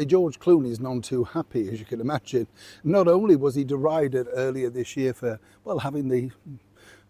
George Clooney is none too happy, as you can imagine. Not only was he derided earlier this year for, well, having the,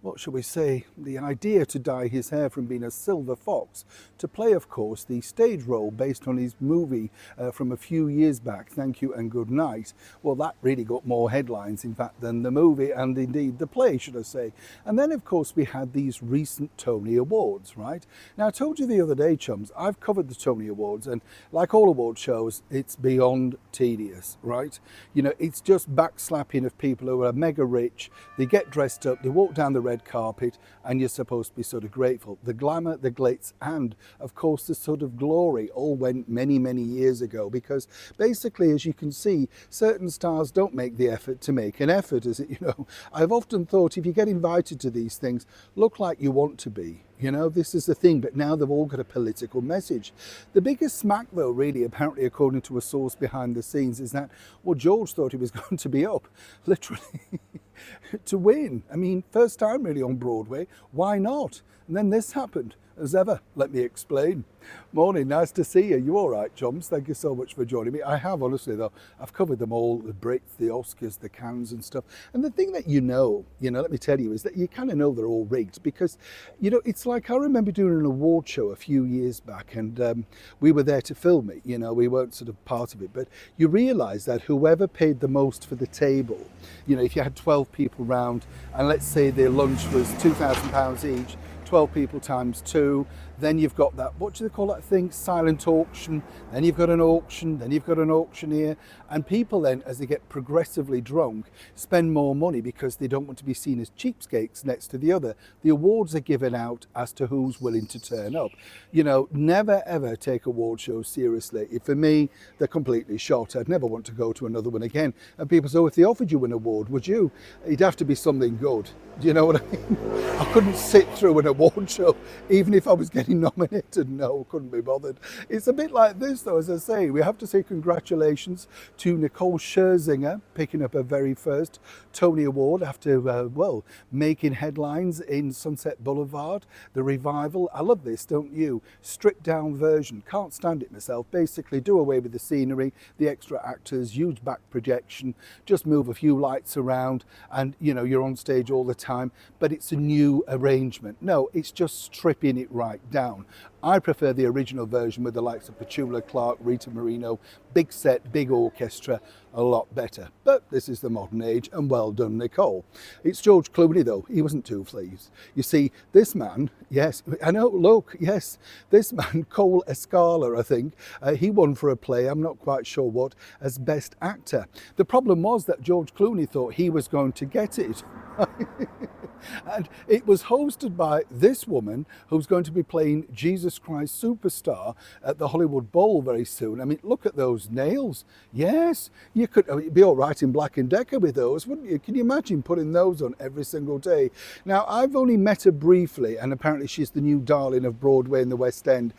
what shall we say, the idea to dye his hair from being a silver fox to play, of course, the stage role based on his movie from a few years back, Thank You and Good Night. Well, that really got more headlines, in fact, than the movie and indeed the play, should I say. And then, of course, we had these recent Tony Awards, right? Now, I told you the other day, chums, I've covered the Tony Awards, and like all award shows, it's beyond tedious, right? You know, it's just backslapping of people who are mega rich. They get dressed up, they walk down the red carpet, and you're supposed to be sort of grateful. The glamour, the glitz, and of course the sort of glory all went many, many years ago, because basically, as you can see, certain stars don't make the effort to make an effort, is it? You know, I've often thought if you get invited to these things, look like you want to be. You know, this is the thing, but now they've all got a political message. The biggest smack, though, really, apparently, according to a source behind the scenes, is that, well, George thought he was going to be up, literally, to win. I mean, first time really on Broadway, why not? And then this happened. As ever, let me explain. Morning, nice to see you. You all right, chums? Thank you so much for joining me. I have, honestly, though, I've covered them all, the Brits, the Oscars, the Cannes and stuff. And the thing that you know, let me tell you, is that you kind of know they're all rigged because, you know, it's like I remember doing an award show a few years back and we were there to film it, you know, we weren't sort of part of it, but you realise that whoever paid the most for the table, you know, if you had 12 people round and let's say their lunch was £2,000 each, 12 people times 2, then you've got that, what do they call that thing, silent auction, then you've got an auction, then you've got an auctioneer, and people then, as they get progressively drunk, spend more money because they don't want to be seen as cheapskates next to the other. The awards are given out as to who's willing to turn up. You know, never ever take award shows seriously. For me, they're completely shot. I'd never want to go to another one again. And people say, oh, if they offered you an award, would you? It'd have to be something good. Do you know what I mean? I couldn't sit through an award show, even if I was getting nominated. No, couldn't be bothered. It's a bit like this, though, as I say. We have to say congratulations to Nicole Scherzinger picking up her very first Tony Award after, well, making headlines in Sunset Boulevard, the revival. I love this, don't you? Stripped down version. Can't stand it myself. Basically, do away with the scenery, the extra actors, huge back projection, just move a few lights around, and, you know, you're on stage all the time, but it's a new arrangement. No, it's just stripping it right down. I prefer the original version with the likes of Petula Clark, Rita Moreno, big set, big orchestra, a lot better. But this is the modern age, and well done, Nicole. It's George Clooney, though. He wasn't too pleased. You see, this man, yes, I know, look, yes, this man, Cole Escala, I think, he won for a play, I'm not quite sure what, as Best Actor. The problem was that George Clooney thought he was going to get it. And it was hosted by this woman who's going to be playing Jesus Christ Superstar at the Hollywood Bowl very soon. I mean, look at those nails. Yes, you could, you'd be all right in Black & Decker with those, wouldn't you? Can you imagine putting those on every single day? Now, I've only met her briefly, and apparently she's the new darling of Broadway in the West End.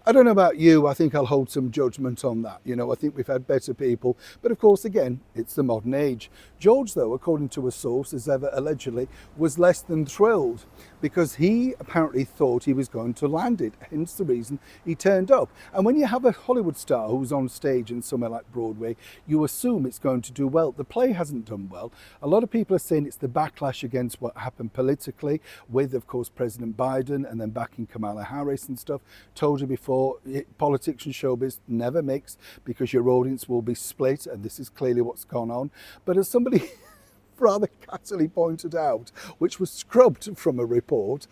I don't know about you, I think I'll hold some judgment on that. You know, I think we've had better people. But of course, again, it's the modern age. George, though, according to a source, as ever allegedly, was less than thrilled because he apparently thought he was going to land it, hence the reason he turned up. And when you have a Hollywood star who's on stage in somewhere like Broadway, you assume it's going to do well. The play hasn't done well. A lot of people are saying it's the backlash against what happened politically with, of course, President Biden and then backing Kamala Harris and stuff. Told you before, politics and showbiz never mix because your audience will be split, and this is clearly what's gone on. But as somebody rather cattily pointed out, which was scrubbed from a report,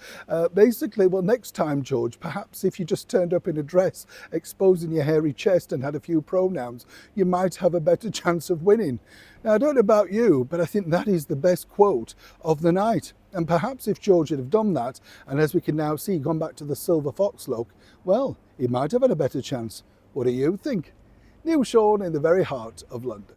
basically, well, next time, George, perhaps if you just turned up in a dress exposing your hairy chest and had a few pronouns, you might have a better chance of winning. Now, I don't know about you, but I think that is the best quote of the night. And perhaps if George had have done that, and as we can now see, gone back to the silver fox look, well, he might have had a better chance. What do you think? Neil Sean in the very heart of London.